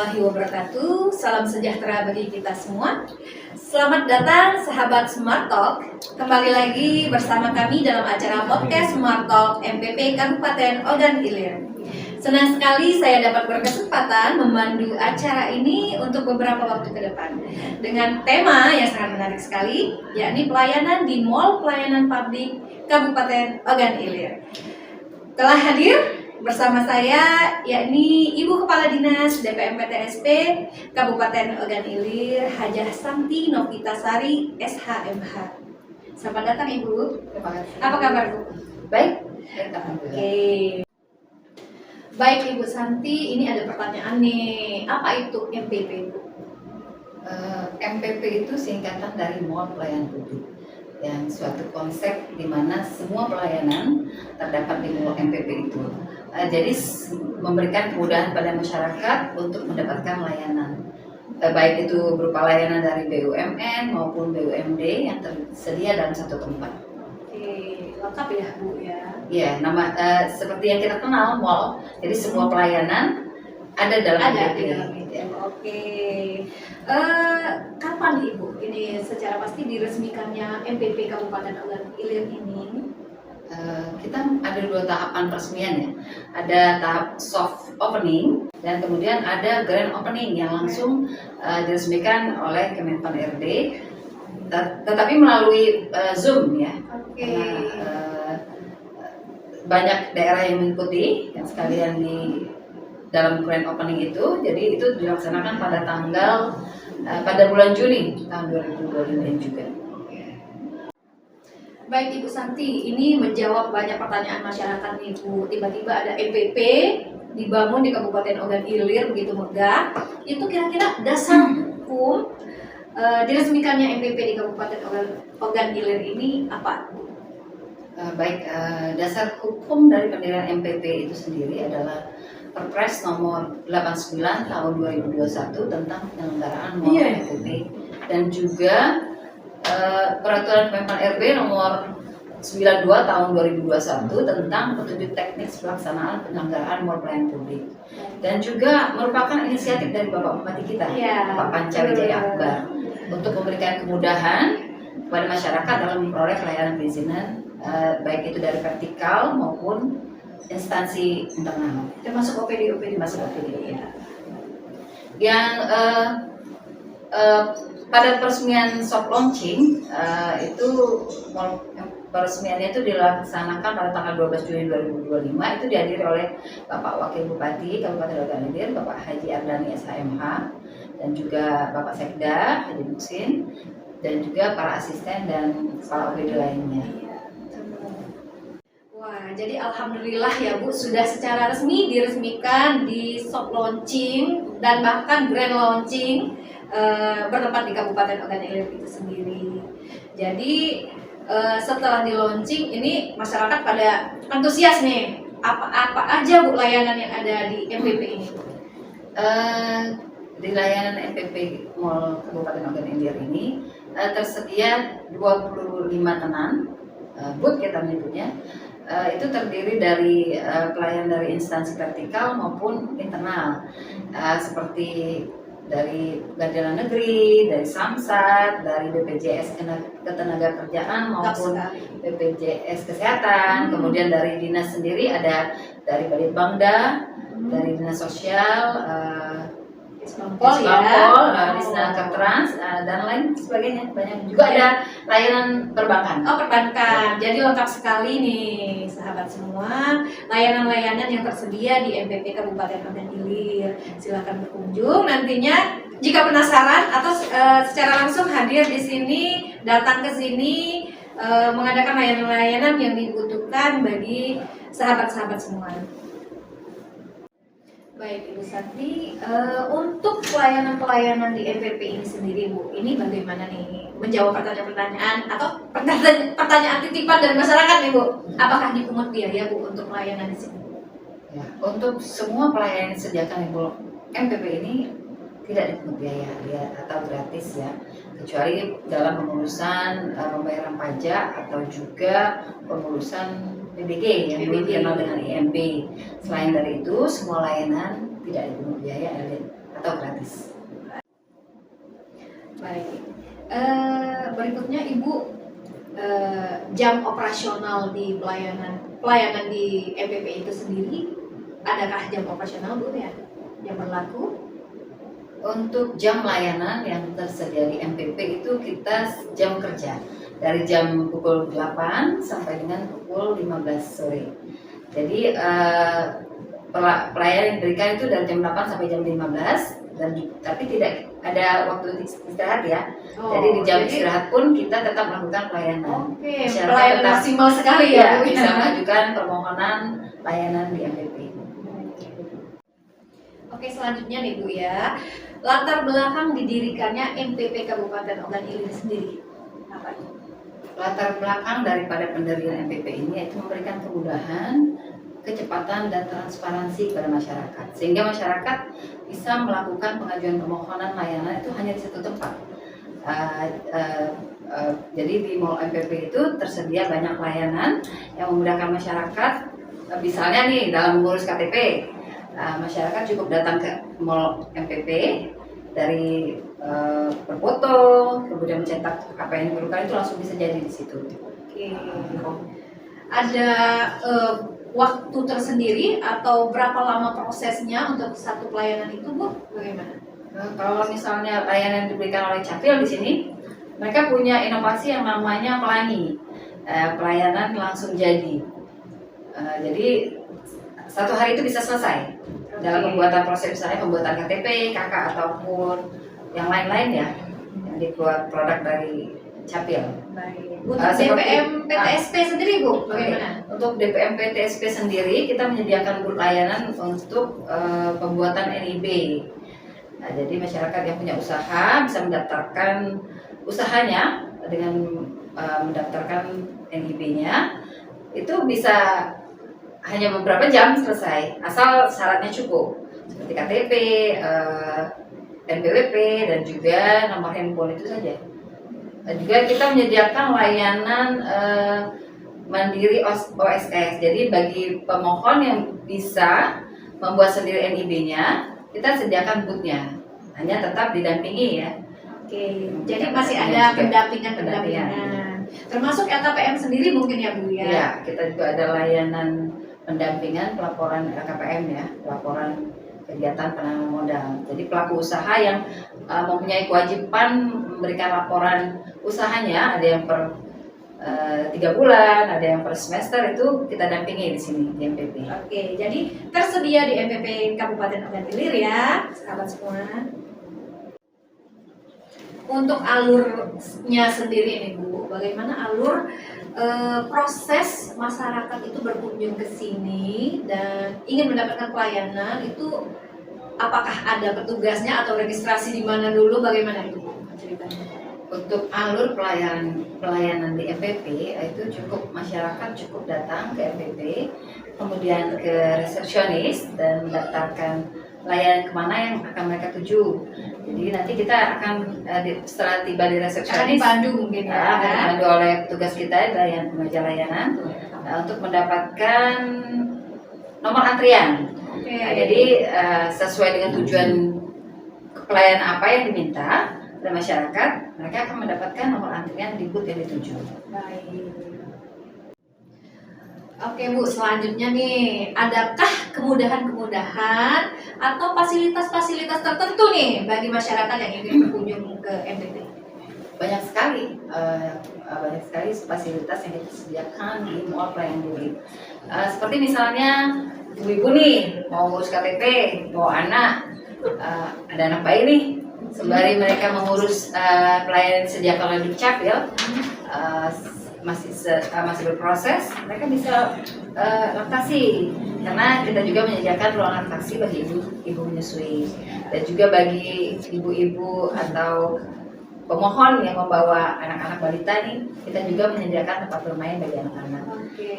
warahmatullahi wabarakatuh. Salam sejahtera bagi kita semua. Selamat datang sahabat Smart Talk. Kembali lagi bersama kami dalam acara podcast Smart Talk MPP Kabupaten Ogan Ilir. Senang sekali saya dapat berkesempatan memandu acara ini untuk beberapa waktu ke depan dengan tema yang sangat menarik sekali, yakni pelayanan di Mall Pelayanan Publik Kabupaten Ogan Ilir. Telah hadir bersama saya yakni Ibu Kepala Dinas DPMPTSP Kabupaten Ogan Ilir, Hajah Santi Novitasari SHMH. Selamat datang Ibu. Apa kabar Bu? Baik. Oke. Baik Ibu Santi, ini ada pertanyaan nih. Apa itu MPP Bu? MPP itu singkatan dari Mall Pelayanan Publik, yang suatu konsep di mana semua pelayanan terdapat di Mall MPP itu. Jadi memberikan kemudahan pada masyarakat untuk mendapatkan layanan, baik itu berupa layanan dari BUMN maupun BUMD yang tersedia dalam satu tempat. Oke, lengkap ya Bu ya? Ya, nama seperti yang kita kenal mall. Jadi semua pelayanan ada dalam MPP. Ya. Oke. Kapan Ibu ini secara pasti diresmikannya MPP Kabupaten Ogan Ilir ini? Kita ada dua tahapan peresmian ya. Ada tahap soft opening dan kemudian ada grand opening yang langsung diresmikan oleh Kemenpan RD, tetapi melalui Zoom ya. Oke. Banyak daerah yang mengikuti yang sekalian di dalam grand opening itu. Jadi itu dilaksanakan pada bulan Juni tahun 2025 juga. Baik Ibu Santi, ini menjawab banyak pertanyaan masyarakat nih Bu. Tiba-tiba ada MPP dibangun di Kabupaten Ogan Ilir begitu megah. Itu kira-kira dasar hukum diresmikannya MPP di Kabupaten Ogan Ilir ini apa? Baik, dasar hukum dari pendirian MPP itu sendiri adalah Perpres nomor 89 tahun 2021 tentang penyelenggaraan Mall MPP dan juga Peraturan Kemenpan RB nomor 92 tahun 2021 tentang petunjuk teknis pelaksanaan penyelenggaraan Mall Pelayanan Publik, dan juga merupakan inisiatif dari Bapak Bupati kita, Pak Panca Wijaya Akbar, untuk memberikan kemudahan kepada masyarakat dalam memperoleh pelayanan perizinan, baik itu dari vertikal maupun instansi internal, Termasuk OPD. masuk OPD. Yang pada peresmian soft launching itu peresmiannya itu dilaksanakan pada tanggal 12 Juni 2025. Itu dihadiri oleh Bapak Wakil Bupati Kabupaten Ogan Ilir, Bapak Haji Ardani SHMH, dan juga Bapak Sekda Haji Muksin, dan juga para asisten dan kepala OPD lainnya. Wah, jadi alhamdulillah ya Bu, sudah secara resmi diresmikan di soft launching dan bahkan grand launching bertempat di Kabupaten Ogan Ilir itu sendiri. Jadi setelah di launching ini masyarakat pada antusias nih. Apa aja Bu layanan yang ada di MPP ini? Di layanan MPP Mall Kabupaten Ogan Ilir ini tersedia 25 tenan booth kita menyebutnya. Itu terdiri dari pelayan dari instansi vertikal maupun internal, seperti dari Pengadilan Negeri, dari Samsat, dari BPJS Ketenagakerjaan maupun BPJS Kesehatan. Kemudian dari dinas sendiri ada dari Balitbangda, dari Dinas Sosial, Disnaker Trans, dan lain sebagainya. Banyak juga ada layanan perbankan. Perbankan. Jadi lengkap sekali nih sahabat semua, layanan-layanan yang tersedia di MPP Kabupaten Ogan Ilir. Silakan berkunjung nantinya jika penasaran atau secara langsung hadir di sini, datang ke sini mengadakan layanan-layanan yang dibutuhkan bagi sahabat-sahabat semua. Baik Ibu Santi, untuk pelayanan-pelayanan di MPP ini sendiri Bu, ini bagaimana nih menjawab pertanyaan-pertanyaan atau pertanyaan titipan dari masyarakat nih Bu? Apakah dipungut biaya Bu untuk pelayanan di sini? Ya, untuk semua pelayanan yang disediakan di MPP ini tidak dipungut biaya atau gratis ya, kecuali dalam pengurusan pembayaran pajak atau juga pengurusan PBG yang dulu dikenal dengan IMB. Selain dari itu, semua layanan tidak dipungut biaya atau gratis. Baik. Berikutnya Ibu, jam operasional di pelayanan di MPP itu sendiri, adakah jam operasional Bu ya yang berlaku? Untuk jam layanan yang tersedia di MPP itu kita jam kerja dari jam pukul 8 sampai dengan pukul 15 sore. Jadi pelayanan yang diberikan itu dari jam 8 sampai jam 15 tapi tidak ada waktu istirahat ya. Jadi di jam istirahat pun kita tetap melakukan pelayanan. Oke, Masyarakat pelayanan tetap maksimal sekali ya Bu. bisa mengajukan permohonan layanan di MPP. Oke, selanjutnya nih Bu ya, latar belakang didirikannya MPP Kabupaten Ogan Ilir sendiri apa itu? Latar belakang daripada pendirian MPP ini yaitu memberikan kemudahan, kecepatan dan transparansi kepada masyarakat, sehingga masyarakat bisa melakukan pengajuan permohonan layanan itu hanya di satu tempat. Jadi di Mall MPP itu tersedia banyak layanan yang memudahkan masyarakat. Misalnya nih dalam mengurus KTP, masyarakat cukup datang ke Mall MPP dari berfoto, kemudian mencetak apa yang diperlukan itu langsung bisa jadi di situ. Oke. Ada waktu tersendiri atau berapa lama prosesnya untuk satu pelayanan itu Bu? Bagaimana? Kalau misalnya layanan yang diberikan oleh Capil di sini, mereka punya inovasi yang namanya Pelangi, pelayanan langsung jadi. Jadi satu hari itu bisa selesai dalam pembuatan proses, misalnya pembuatan KTP, KK ataupun yang lain-lain ya, yang dibuat produk dari Capil. Baik. Untuk DPM PTSP sendiri Bu, bagaimana? Untuk DPM PTSP sendiri kita menyediakan layanan untuk pembuatan NIB. Nah, jadi masyarakat yang punya usaha bisa mendaftarkan usahanya dengan mendaftarkan NIB-nya, itu bisa hanya beberapa jam selesai, asal syaratnya cukup seperti KTP, NPWP dan juga nomor handphone itu saja. Dan juga kita menyediakan layanan mandiri OSS. Jadi bagi pemohon yang bisa membuat sendiri NIB-nya, kita sediakan booth-nya. Hanya tetap didampingi ya. Oke, jadi masih ada pendampingan. Termasuk LKPM sendiri mungkin ya Bu ya? Iya, kita juga ada layanan pendampingan pelaporan LKPM ya, pelaporan kegiatan penanaman modal. Jadi pelaku usaha yang mempunyai kewajiban memberikan laporan usahanya, ada yang per 3 bulan, ada yang per semester, itu kita dampingi di sini di MPP. Oke, jadi tersedia di MPP Kabupaten Ogan Ilir ya, sahabat semua. Untuk alurnya sendiri nih Bu, bagaimana alur proses masyarakat itu berkunjung ke sini dan ingin mendapatkan pelayanan itu, apakah ada petugasnya atau registrasi di mana dulu, bagaimana itu Bu ceritanya? Untuk alur pelayanan di MPP itu masyarakat cukup datang ke MPP, kemudian ke resepsionis dan mendaftarkan layanan kemana yang akan mereka tuju. Jadi nanti kita akan setelah tiba di resepsionis, dipandu mungkin ya, akan dipandu oleh petugas kita dari pengajar layanan untuk mendapatkan nomor antrian. Jadi sesuai dengan tujuan pelayanan apa yang diminta oleh masyarakat, mereka akan mendapatkan nomor antrian di booth yang dituju. Baik. Oke Bu, selanjutnya nih, adakah kemudahan-kemudahan atau fasilitas-fasilitas tertentu nih bagi masyarakat yang ingin berkunjung ke MPP? Banyak sekali fasilitas yang disediakan di mall pelayanan publik. Seperti misalnya ibu-ibu nih mau ngurus KTP, bawa anak, ada anak bayi nih, sembari mereka mengurus pelayanan disediakan oleh Dukcapil, masih berproses, mereka bisa laktasi, karena kita juga menyediakan ruangan laktasi bagi ibu menyusui, dan juga bagi ibu-ibu atau pemohon yang membawa anak-anak balita nih, kita juga menyediakan tempat bermain bagi anak-anak.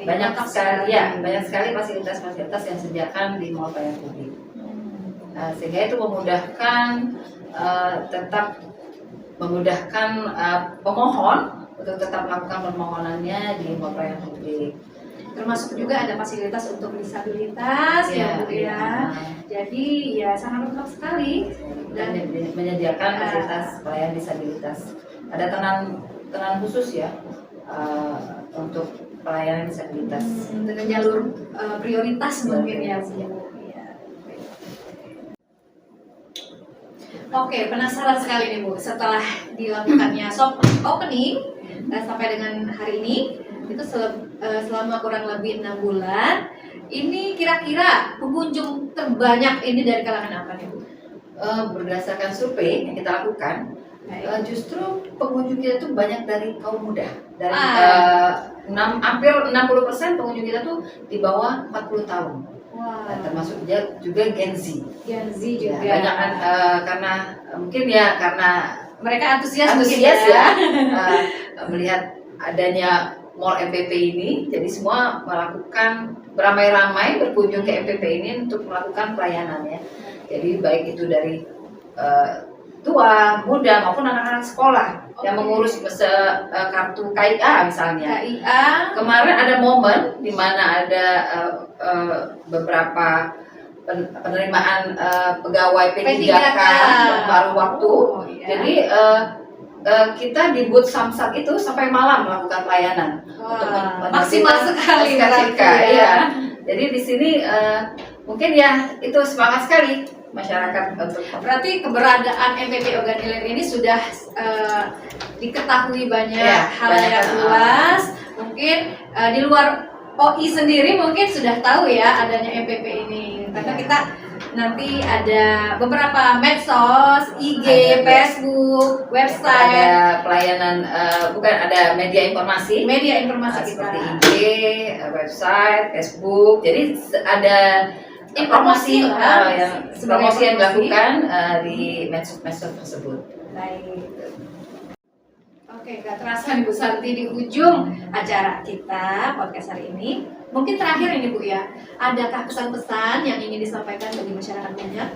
Banyak sekali fasilitas-fasilitas yang disediakan di mall pelayanan publik, sehingga itu memudahkan pemohon untuk tetap melakukan permohonannya di mall pelayanan publik. termasuk juga ada fasilitas untuk disabilitas ya Bu ya. Jadi ya sangat lengkap sekali dan menyediakan fasilitas pelayan disabilitas. Ada tenan khusus ya untuk pelayanan disabilitas dengan jalur prioritas mungkin ya Bu. Oke, penasaran sekali nih Bu, setelah dilakukannya soft opening sampai dengan hari ini, itu selama kurang lebih 6 bulan, ini kira-kira pengunjung terbanyak ini dari kalangan apa nih Bu? Berdasarkan survei yang kita lakukan, justru pengunjung kita tuh banyak dari kaum muda, dari hampir 60% pengunjung kita tuh di bawah 40 tahun. Wow. Termasuk juga Gen Z. Gen Z juga. Ya, banyak kan karena mungkin ya karena mereka antusias ya melihat adanya Mall MPP ini, jadi semua melakukan beramai-ramai berkunjung ke MPP ini untuk melakukan pelayanan ya. Jadi baik itu dari tua, muda maupun anak-anak sekolah yang mengurus kartu KIA misalnya. KIA. Kemarin ada momen di mana ada beberapa penerimaan pegawai P3K paruh waktu. Jadi kita di booth Samsat itu sampai malam melakukan pelayanan untuk maksimal sekali ya. Jadi di sini mungkin ya itu semangat sekali masyarakat untuk. Berarti keberadaan MPP Organ Ilir ini sudah diketahui banyak halayak luas. Mungkin di luar OI sendiri mungkin sudah tahu ya adanya MPP ini. Karena kita nanti ada beberapa medsos, IG, Facebook, website. Ada pelayanan, bukan ada media informasi kita. Seperti IG, website, Facebook. Jadi ada promosi yang dilakukan di medsos tersebut. Baik. Oke, gak terasa nih Bu Santi di ujung acara kita podcast hari ini. Mungkin terakhir ini Bu ya, adakah pesan-pesan yang ingin disampaikan bagi masyarakat banyak?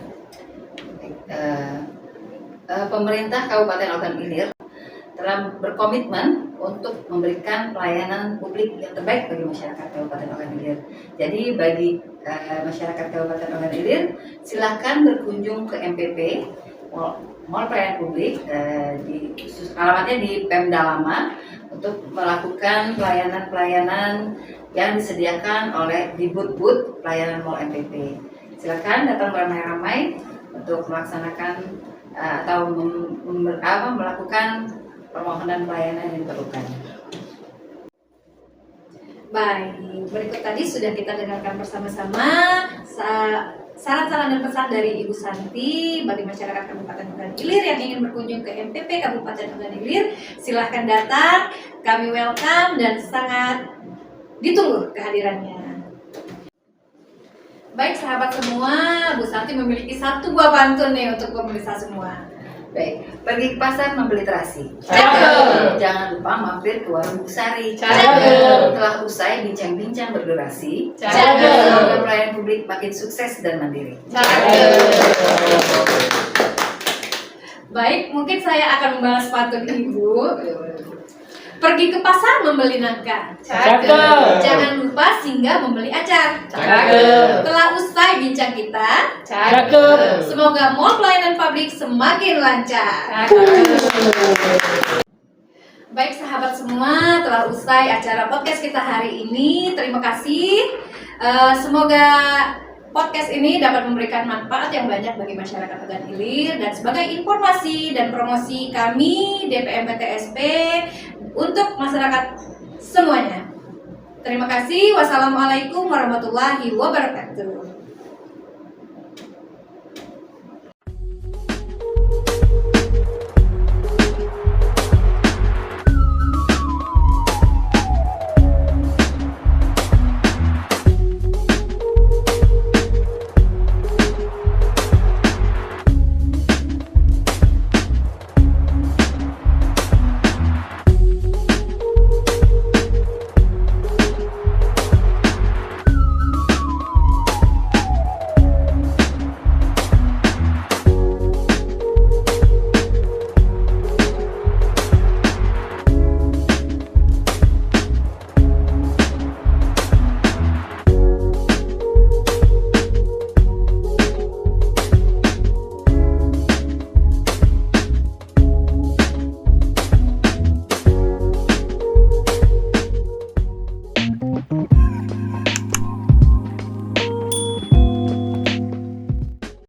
Pemerintah Kabupaten Ogan Ilir telah berkomitmen untuk memberikan pelayanan publik yang terbaik bagi masyarakat Kabupaten Ogan Ilir. Jadi bagi masyarakat Kabupaten Ogan Ilir, silakan berkunjung ke MPP Mall Pelayanan Publik, alamatnya di Pemda Lama, untuk melakukan pelayanan-pelayanan yang disediakan oleh di booth-booth pelayanan Mall MPP. Silakan datang beramai-ramai untuk melaksanakan atau melakukan permohonan pelayanan yang diperlukan. Baik, berikut tadi sudah kita dengarkan bersama-sama saran-saran dan pesan dari Ibu Santi bagi masyarakat Kabupaten Ogan Ilir yang ingin berkunjung ke MPP Kabupaten Ogan Ilir. Silahkan datang, kami welcome dan sangat ditunggu kehadirannya. Baik sahabat semua, Bu Santi memiliki satu buah pantun nih untuk pemirsa semua. Baik, pergi ke pasar membeli terasi. Jangan lupa mampir ke warung Bu Sari. Setelah usai bincang-bincang berdurasi, semoga pelayanan publik makin sukses dan mandiri. Baik, mungkin saya akan membalas pantun Ibu. Pergi ke pasar membeli nangka. Jangan lupa singgah membeli acar. Telah usai bincang kita. Semoga mall pelayanan publik semakin lancar. Baik sahabat semua, telah usai acara podcast kita hari ini. Terima kasih. Semoga podcast ini dapat memberikan manfaat yang banyak bagi masyarakat Ogan Ilir, dan sebagai informasi dan promosi kami DPMPTSP untuk masyarakat semuanya. Terima kasih. Wassalamualaikum warahmatullahi wabarakatuh.